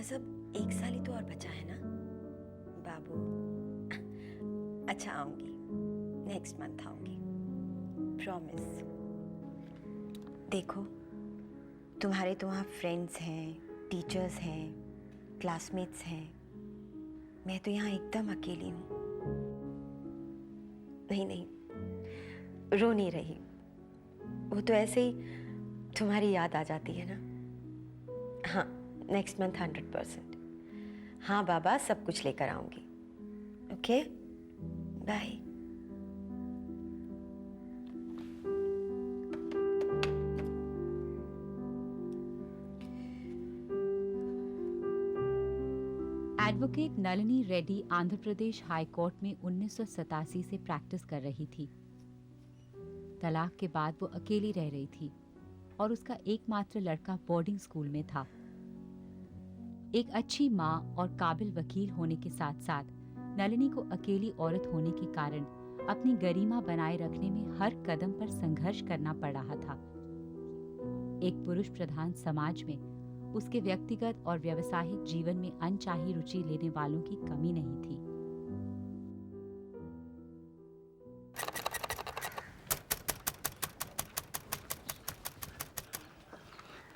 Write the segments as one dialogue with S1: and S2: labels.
S1: बस अब 1 साल ही तो और बचा है ना बाबू। अच्छा आऊंगी, नेक्स्ट मंथ आऊंगी, प्रॉमिस। देखो तुम्हारे तो वहाँ फ्रेंड्स हैं, टीचर्स हैं, क्लासमेट्स हैं, मैं तो यहाँ एकदम अकेली हूँ। नहीं नहीं, रो नहीं रही, वो तो ऐसे ही तुम्हारी याद आ जाती है ना। हाँ नेक्स्ट मंथ 100%। हाँ बाबा, सब कुछ लेकर आऊंगी। Okay bye.
S2: Advocate Nalini Reddy Andhra Pradesh high court में 1987 से प्रैक्टिस कर रही थी। तलाक के बाद वो अकेली रह रही थी और उसका एकमात्र लड़का बोर्डिंग स्कूल में था। एक अच्छी माँ और काबिल वकील होने के साथ साथ नलिनी को अकेली औरत होने के कारण अपनी गरिमा बनाए रखने में हर कदम पर संघर्ष करना पड़ रहा था। एक पुरुष प्रधान समाज में उसके व्यक्तिगत और व्यावसायिक जीवन में अनचाही रुचि लेने वालों की कमी नहीं थी।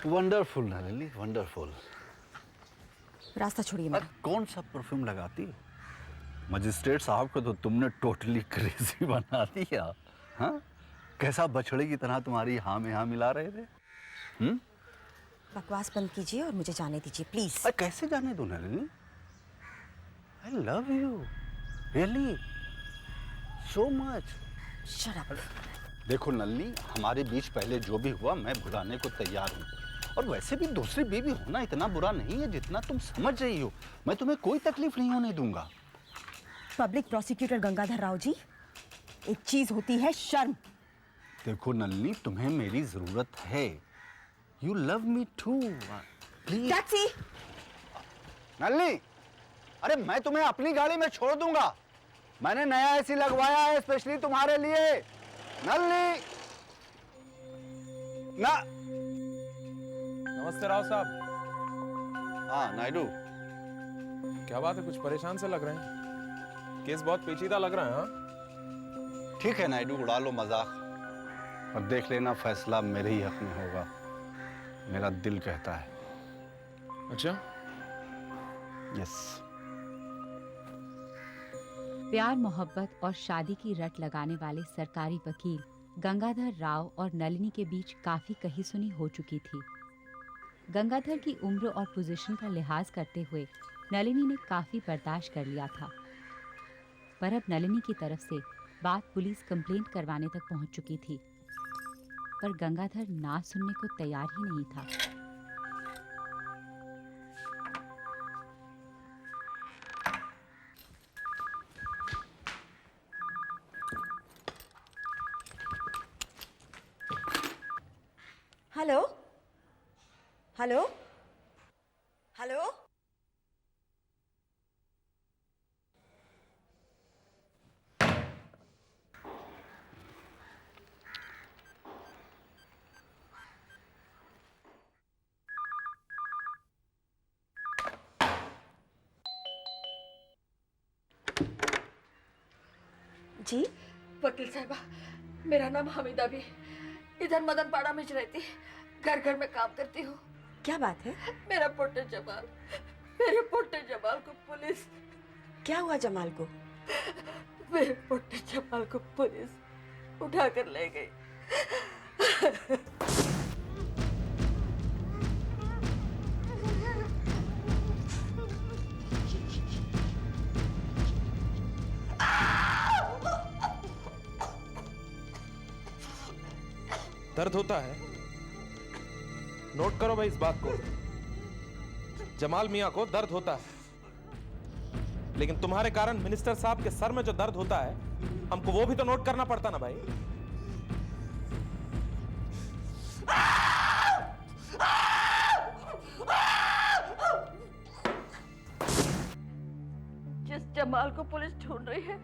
S3: Wonderful Nalini, wonderful.
S1: रास्ता छोड़िए मेरा।
S3: कौन सा परफ्यूम लगाती? मजिस्ट्रेट साहब को तो तुमने टोटली क्रेजी बना दिया। हाँ, कैसा बछड़े की तरह तुम्हारी हाँ में हाँ मिला रहे थे।
S1: बकवास बंद कीजिए और मुझे जाने दीजिए प्लीज।
S3: कैसे जाने दो Nalini? I love you really so much.
S1: Shut up.
S3: देखो नलिनी, हमारे बीच पहले जो भी हुआ मैं भुलाने को तैयार हूँ, और वैसे भी दूसरी बीवी होना इतना बुरा नहीं है जितना तुम समझ रही हो। मैं तुम्हें कोई तकलीफ नहीं होने दूंगा।
S1: पब्लिक प्रोसिक्यूटर गंगाधर राव जी, एक चीज होती है शर्म।
S3: देखो नलिनी, तुम्हें मेरी जरूरत है। You love me too please.
S1: Taxi.
S3: Nalini, अरे मैं तुम्हें अपनी गाड़ी में छोड़ दूंगा। मैंने नया एसी लगवाया है स्पेशली तुम्हारे लिए। नलिनी ना।
S4: नमस्ते राव साहब।
S3: हाँ नायडू।
S4: क्या बात है, कुछ परेशान से लग रहे हैं? केस बहुत पेचीदा लग रहा है। हाँ
S3: ठीक है नायडू, उड़ा लो मजाक और देख लेना फैसला मेरे ही हक में होगा, मेरा दिल कहता है।
S4: अच्छा।
S3: यस।
S2: प्यार मोहब्बत और शादी की रट लगाने वाले सरकारी वकील गंगाधर राव और नलिनी के बीच काफी कही सुनी हो चुकी थी। गंगाधर की उम्र और पोजीशन का लिहाज करते हुए नलिनी ने काफी बर्दाश्त कर लिया था, पर अब नलिनी की तरफ से बात पुलिस कंप्लेंट करवाने तक पहुंच चुकी थी, पर गंगाधर ना सुनने को तैयार ही नहीं था।
S1: Hello hello hello. जी
S5: वकील साहबा, मेरा नाम हमीदा भी, इधर मदन पाड़ा में रहती, घर घर में काम करती हूँ।
S1: क्या बात है?
S5: मेरे पोटे जमाल को पुलिस।
S1: क्या हुआ जमाल को?
S5: मेरे पोटे जमाल को पुलिस उठा कर ले गई।
S4: दर्द होता है, नोट करो भाई इस बात को। जमाल मियां को दर्द होता है, लेकिन तुम्हारे कारण मिनिस्टर साहब के सर में जो दर्द होता है, हमको वो भी तो नोट करना पड़ता ना भाई।
S5: जिस जमाल को पुलिस ढूंढ रही है,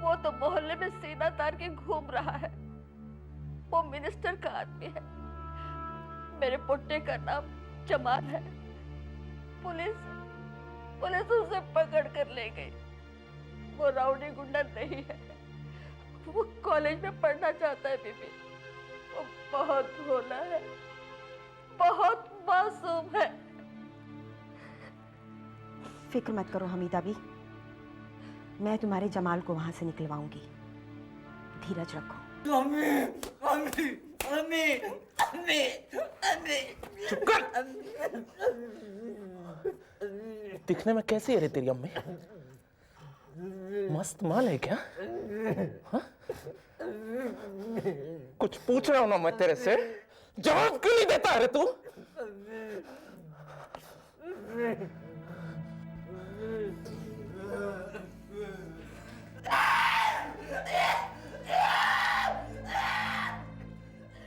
S5: वो तो मोहल्ले में सीना तार के घूम रहा है। वो मिनिस्टर का आदमी है। मेरे पुट्टे का नाम जमाल है। पुलिस उसे पकड़ कर ले गई। वो राउडी गुंडा नहीं है, वो कॉलेज में पढ़ना चाहता है बीबी। वो बहुत भोला है, बहुत मासूम है।
S1: फिक्र मत करो हमीदा भी, मैं तुम्हारे जमाल को वहां से निकलवाऊंगी। धीरज रखो।
S4: चुप कर। दिखने में कैसी है रे तेरी अम्मी? मस्त माल है क्या? हा? कुछ पूछ रहा हूं ना मैं तेरे से, जवाब क्यों नहीं देता है तू?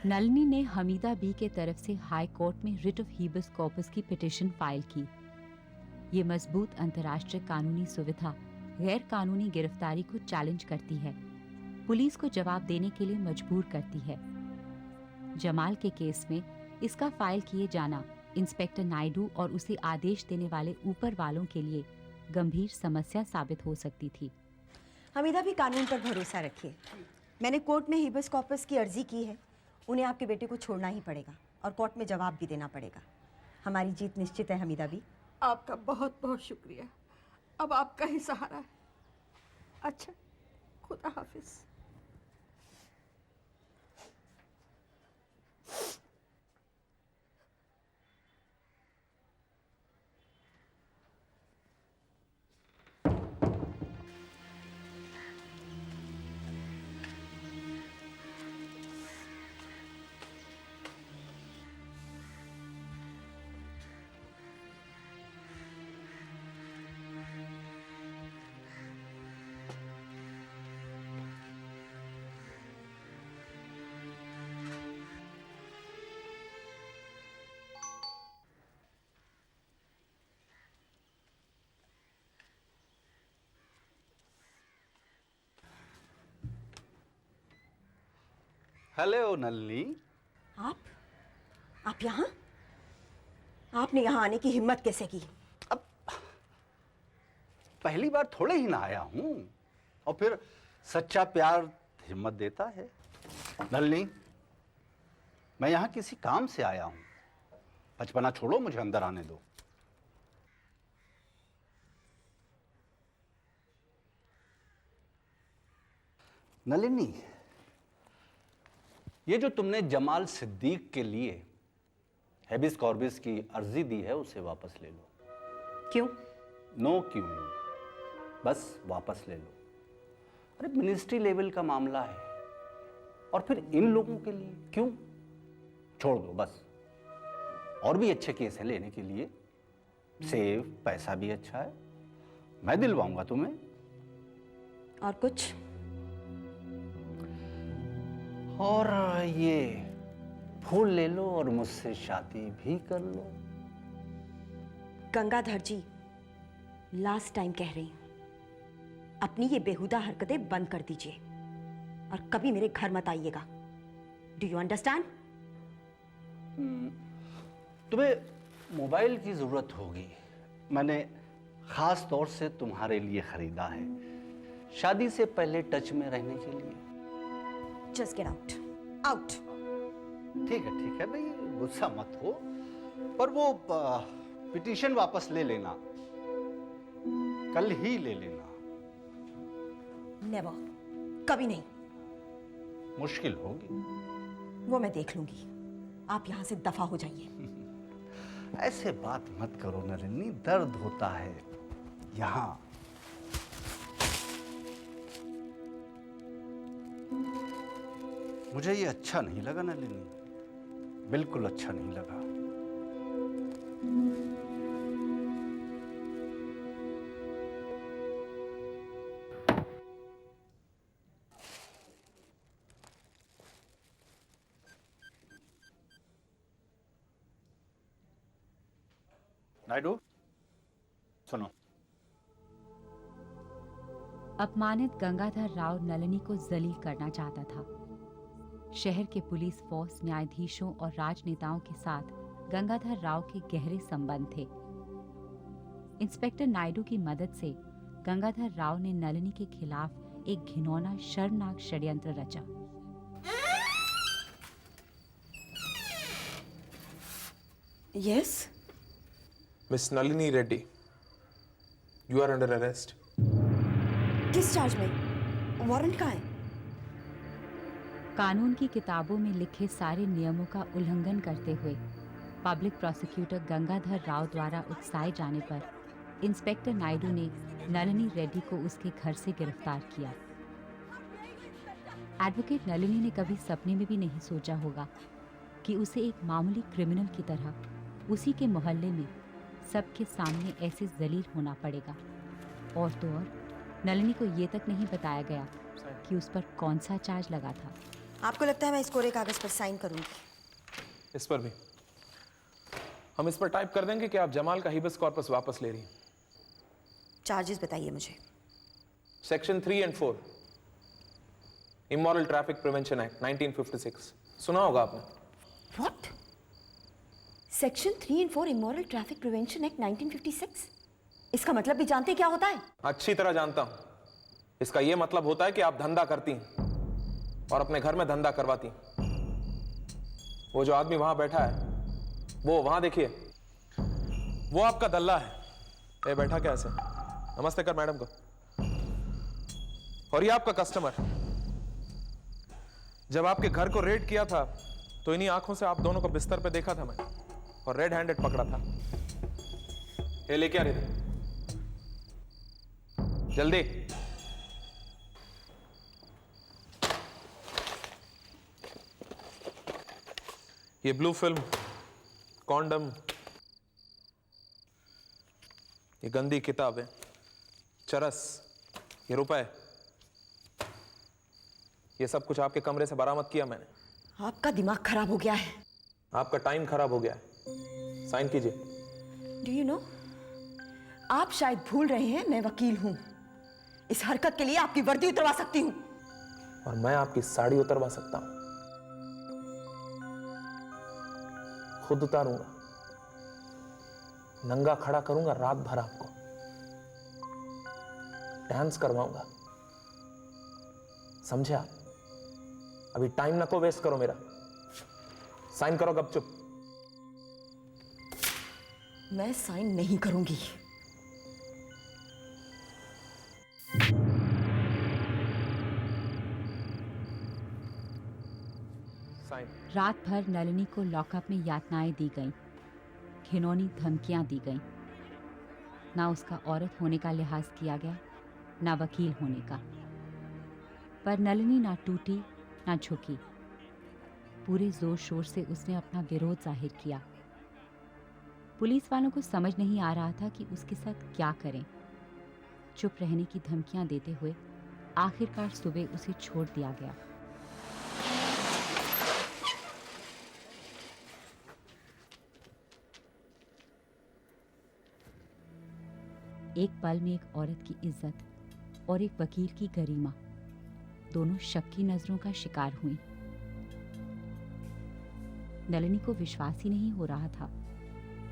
S2: नलिनी ने हमीदा बी के तरफ से हाई कोर्ट में रिट ऑफ हीबस कॉर्पस की पिटीशन फाइल की। ये मजबूत अंतर्राष्ट्रीय कानूनी सुविधा गैर कानूनी गिरफ्तारी को चैलेंज करती है, पुलिस को जवाब देने के लिए मजबूर करती है। जमाल के केस में इसका फाइल किए जाना इंस्पेक्टर नायडू और उसे आदेश देने वाले ऊपर वालों के लिए गंभीर समस्या साबित हो सकती थी।
S1: हमीदा भी कानून पर भरोसा रखिए। मैंने कोर्ट में हीबस कॉर्पस की अर्जी की है। उन्हें आपके बेटे को छोड़ना ही पड़ेगा और कोर्ट में जवाब भी देना पड़ेगा। हमारी जीत निश्चित है हमीदा भी।
S5: आपका बहुत बहुत शुक्रिया। अब आपका ही सहारा है। अच्छा, खुदा हाफिज।
S3: हेलो नलिनी।
S1: आप यहाँ? आपने यहाँ आने की हिम्मत कैसे की?
S3: अब पहली बार थोड़े ही ना आया हूं, और फिर सच्चा प्यार हिम्मत देता है। नलिनी, मैं यहाँ किसी काम से आया हूं। बचपना छोड़ो, मुझे अंदर आने दो। नलिनी, ये जो तुमने जमाल सिद्दीक के लिए हेबिस कॉर्बिस की अर्जी दी है, उसे वापस ले लो।
S1: क्यों?
S3: नो क्यों नहीं, बस वापस ले लो। अरे मिनिस्ट्री लेवल का मामला है, और फिर इन लोगों के लिए क्यों? छोड़ दो बस। और भी अच्छे केस हैं लेने के लिए, सेव, पैसा भी अच्छा है, मैं दिलवाऊंगा तुम्हें।
S1: और कुछ?
S3: और ये फूल ले लो और मुझसे शादी भी कर लो।
S1: गंगाधर जी, लास्ट टाइम कह रही हूं, अपनी ये बेहुदा हरकतें बंद कर दीजिए और कभी मेरे घर मत आइएगा। Do you understand?
S3: तुम्हें मोबाइल की जरूरत होगी, मैंने खास तौर से तुम्हारे लिए खरीदा है, शादी से पहले टच में रहने के लिए।
S1: Just get out, out.
S3: ठीक है भाई, गुस्सा मत हो, पर वो पिटीशन वापस ले लेना, कल ही ले लेना।
S1: नेवर, कभी नहीं।
S3: मुश्किल होगी।
S1: वो मैं देख लूंगी, आप यहां से दफा हो जाइए।
S3: ऐसे बात मत करो नलिनी, दर्द होता है यहां। मुझे ये अच्छा नहीं लगा नलिनी, बिल्कुल अच्छा नहीं लगा। नायडू, सुनो।
S2: अपमानित गंगाधर राव नलिनी को जलील करना चाहता था। शहर के पुलिस फोर्स, न्यायाधीशों और राजनेताओं के साथ गंगाधर राव के गहरे संबंध थे। इंस्पेक्टर नायडू की मदद से गंगाधर राव ने नलिनी के खिलाफ एक घिनौना शर्मनाक षड्यंत्र रचा।
S1: Yes
S4: miss Nalini Reddy, you are under arrest.
S1: किस चार्ज में? वारंट कहाँ है?
S2: कानून की किताबों में लिखे सारे नियमों का उल्लंघन करते हुए पब्लिक प्रोसिक्यूटर गंगाधर राव द्वारा उकसाए जाने पर इंस्पेक्टर नायडू ने नलिनी रेड्डी को उसके घर से गिरफ्तार किया। एडवोकेट नलिनी ने कभी सपने में भी नहीं सोचा होगा कि उसे एक मामूली क्रिमिनल की तरह उसी के मोहल्ले में सबके सामने ऐसे जलील होना पड़ेगा। और तो और नलिनी को ये तक नहीं बताया गया कि उस पर कौन सा चार्ज लगा था।
S1: आपको लगता है मैं इस कोरे कागज पर साइन करूंगी?
S4: इस पर भी हम इस पर टाइप कर देंगे कि आप जमाल का हिबिस कॉर्पस वापस ले रही हैं।
S1: चार्जेस बताइए मुझे।
S4: सेक्शन 3 और 4 इमोरल ट्रैफिक प्रिवेंशन एक्ट 1956 सुना होगा आपने।
S1: व्हाट? सेक्शन 3 और 4 इमोरल ट्रैफिक प्रिवेंशन एक्ट 1956? इसका मतलब भी जानते हैं क्या होता है?
S4: अच्छी तरह जानता हूं। इसका यह मतलब होता है कि आप धंधा करती हैं और अपने घर में धंधा करवाती हैं। वो जो आदमी वहां बैठा है, वो वहां देखिए, वो आपका दल्ला है। ये बैठा कैसे? नमस्ते कर मैडम को। और ये आपका कस्टमर। जब आपके घर को रेड किया था तो इन्हीं आंखों से आप दोनों को बिस्तर पे देखा था मैं, और रेड हैंडेड पकड़ा था। ये लेके आ रही थी, जल्दी। ये ब्लू फिल्म, कॉन्डम, ये गंदी किताबें, चरस, ये रुपए, ये सब कुछ आपके कमरे से बरामद किया मैंने।
S1: आपका दिमाग खराब हो गया है।
S4: आपका टाइम खराब हो गया है। साइन कीजिए।
S1: डू यू नो, आप शायद भूल रहे हैं मैं वकील हूं। इस हरकत के लिए आपकी वर्दी उतरवा सकती हूं।
S4: और मैं आपकी साड़ी उतरवा सकता हूं, खुद उतारूंगा, नंगा खड़ा करूंगा रात भर, आपको डांस करवाऊंगा। समझे आप? अभी टाइम ना को वेस्ट करो मेरा। साइन करो गपचुप।
S1: मैं साइन नहीं करूंगी।
S4: साइन।
S2: रात भर नलिनी को लॉकअप में यातनाएं दी गईं, घिनौनी धमकियां दी गईं। ना उसका औरत होने का लिहाज किया गया, ना वकील होने का। पर नलिनी ना टूटी ना झुकी। पूरे जोर शोर से उसने अपना विरोध जाहिर किया। पुलिस वालों को समझ नहीं आ रहा था कि उसके साथ क्या करें। चुप रहने की धमकियां देते हुए आखिरकार सुबह उसे छोड़ दिया गया। एक पल में एक औरत की इज्जत और एक वकील की गरिमा दोनों शक की नजरों का शिकार हुई। नलिनी को विश्वास ही नहीं हो रहा था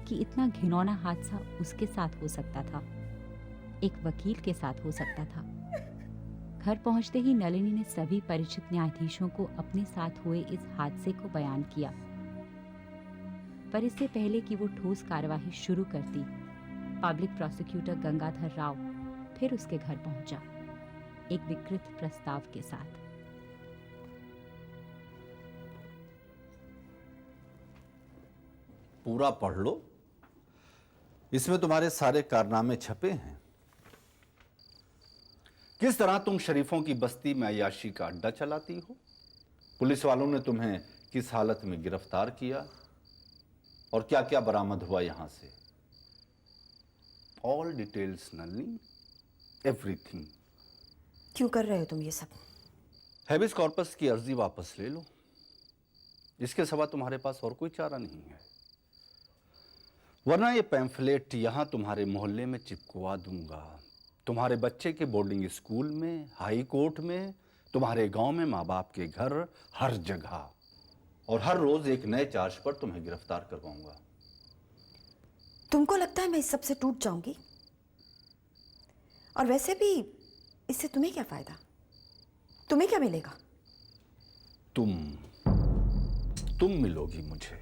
S2: कि इतना घिनौना हादसा उसके साथ हो सकता था, एक वकील के साथ हो सकता था। घर पहुंचते ही नलिनी ने सभी परिचित न्यायाधीशों को अपने साथ हुए इस हादसे को बयान किया। पर इससे पहले कि वो ठोस कार्यवाही शुरू करती, पब्लिक प्रोसिक्यूटर गंगाधर राव फिर उसके घर पहुंचा, एक विकृत प्रस्ताव के साथ।
S3: पूरा पढ़ लो, इसमें तुम्हारे सारे कारनामे छपे हैं। किस तरह तुम शरीफों की बस्ती में अय्याशी का अड्डा चलाती हो, पुलिस वालों ने तुम्हें किस हालत में गिरफ्तार किया और क्या क्या बरामद हुआ यहां से। All details Nalini, everything.
S1: क्यों कर रहे हो तुम ये सब?
S3: हैबिस कॉर्पस की अर्जी वापस ले लो, इसके सिवा तुम्हारे पास और कोई चारा नहीं है। वरना ये पैम्फलेट यहां तुम्हारे मोहल्ले में चिपकवा दूंगा, तुम्हारे बच्चे के बोर्डिंग स्कूल में, हाई कोर्ट में, तुम्हारे गांव में, माँ बाप के घर, हर जगह। और हर रोज एक नए चार्ज पर तुम्हें गिरफ्तार करवाऊंगा।
S1: तुमको लगता है मैं इस सब से टूट जाऊंगी?
S6: और वैसे भी इससे तुम्हें क्या फायदा? तुम्हें क्या मिलेगा?
S3: तुम मिलोगी मुझे।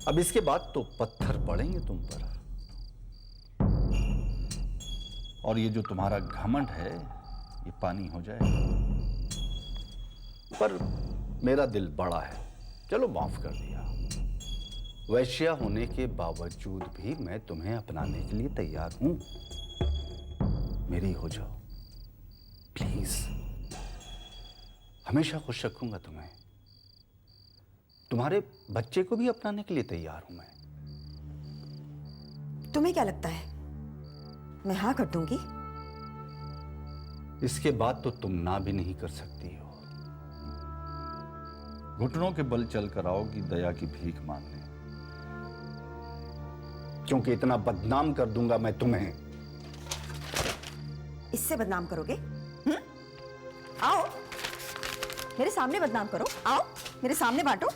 S3: अब इसके बाद तो पत्थर पड़ेंगे तुम पर। और ये जो तुम्हारा घमंड है ये पानी हो जाएगा। पर मेरा दिल बड़ा है, चलो माफ कर दिया। वैश्या होने के बावजूद भी मैं तुम्हें अपनाने के लिए तैयार हूं। मेरी हो जाओ प्लीज। हमेशा खुश रखूंगा तुम्हें। तुम्हारे बच्चे को भी अपनाने के लिए तैयार हूं मैं।
S6: तुम्हें क्या लगता है मैं हाँ कर दूंगी?
S3: इसके बाद तो तुम ना भी नहीं कर सकती हो। घुटनों के बल चल कर आओगी दया की भीख मांगने, क्योंकि इतना बदनाम कर दूंगा मैं तुम्हें।
S6: इससे बदनाम करोगे? आओ मेरे सामने बदनाम करो। आओ मेरे सामने बांटो।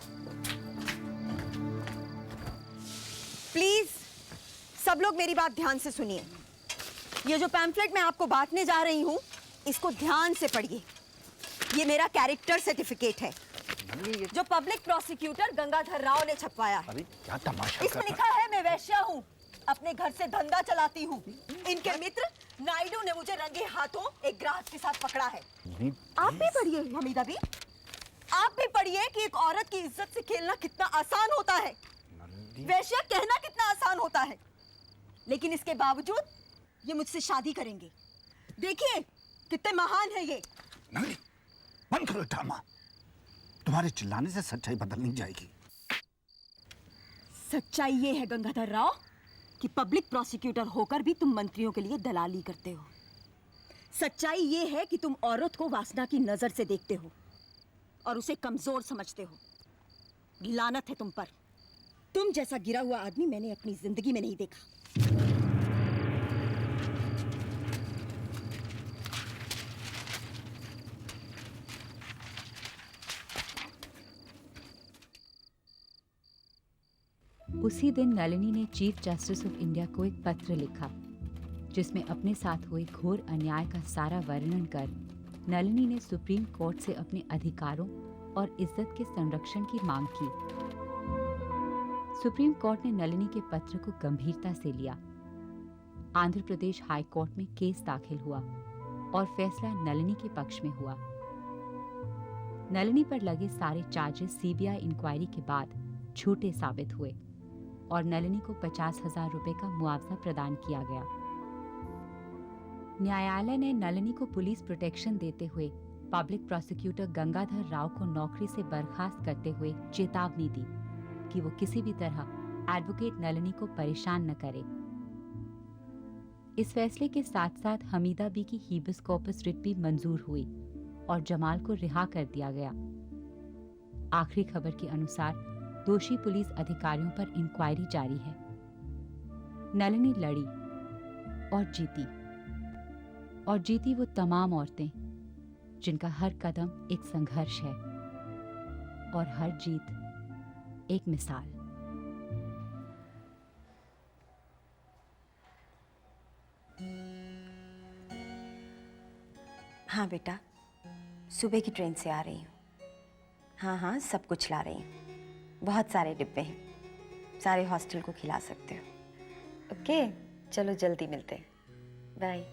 S6: प्लीज सब लोग मेरी बात ध्यान से सुनिए। ये जो पैम्फलेट मैं आपको बांटने जा रही हूं, इसको ध्यान से पढ़िए। ये मेरा कैरेक्टर सर्टिफिकेट है जो पब्लिक प्रोसिक्यूटर गंगाधर राव ने छपवाया है।
S3: अरे क्या तमाशा
S6: इसमें लिखा है मैं वैश्या हूँ, अपने घर से धंधा चलाती हूँ। इनके मित्र नायडू ने मुझे रंगे हाथों एक ग्राहक के साथ पकड़ा है। आप भी पढ़िए हमीदा भी, आप भी पढ़िए कि एक औरत की इज्जत से खेलना कितना आसान होता है, वैश्या कहना कितना आसान होता है। लेकिन इसके बावजूद ये मुझसे शादी करेंगे। देखिए कितने महान है ये।
S3: नंदी, बंद करो ड्रामा। तुम्हारे चिल्लाने से सच्चाई बदल नहीं जाएगी।
S6: सच्चाई ये है गंगाधर राव कि पब्लिक प्रोसिक्यूटर होकर भी तुम मंत्रियों के लिए दलाली करते हो। सच्चाई ये है कि तुम औरत को वासना की नजर से देखते हो और उसे कमजोर समझते हो। लानत है तुम पर। तुम जैसा गिरा हुआ आदमी मैंने अपनी जिंदगी में नहीं देखा।
S2: उसी दिन नलिनी ने चीफ जस्टिस ऑफ इंडिया को एक पत्र लिखा जिसमें अपने साथ हुए घोर अन्याय का सारा वर्णन कर नलिनी ने सुप्रीम कोर्ट से अपने अधिकारों और इज्जत के संरक्षण की मांग की। सुप्रीम कोर्ट ने नलिनी के पत्र को गंभीरता से लिया। आंध्र प्रदेश हाई कोर्ट में केस दाखिल हुआ और फैसला नलिनी के पक्ष में हुआ। नलिनी पर लगे सारे चार्जेस सीबीआई इंक्वायरी के बाद झूठे साबित हुए और नलिनी को 50,000 रुपए का मुआवजा प्रदान किया गया। न्यायालय ने नलिनी को पुलिस प्रोटेक्शन देते हुए पब्लिक प्रोसिक्यूटर गंगाधर राव को नौकरी से बर्खास्त करते हुए चेतावनी दी कि वो किसी भी तरह एडवोकेट नलिनी को परेशान न करे। इस फैसले के साथ साथ हमीदा बी की हीबिस कॉर्पस रिट भी मंजूर हुई और जमाल को रिहा कर दिया गया। आखिरी खबर के अनुसार दोषी पुलिस अधिकारियों पर इंक्वायरी जारी है। नलिनी लड़ी और जीती वो तमाम औरतें जिनका हर कदम एक संघर्ष है और हर जीत एक मिसाल।
S1: हाँ बेटा, सुबह की ट्रेन से आ रही हूँ। हाँ सब कुछ ला रही हूँ। बहुत सारे डिब्बे हैं, सारे हॉस्टल को खिला सकते हो। ओके, चलो जल्दी मिलते हैं। बाय।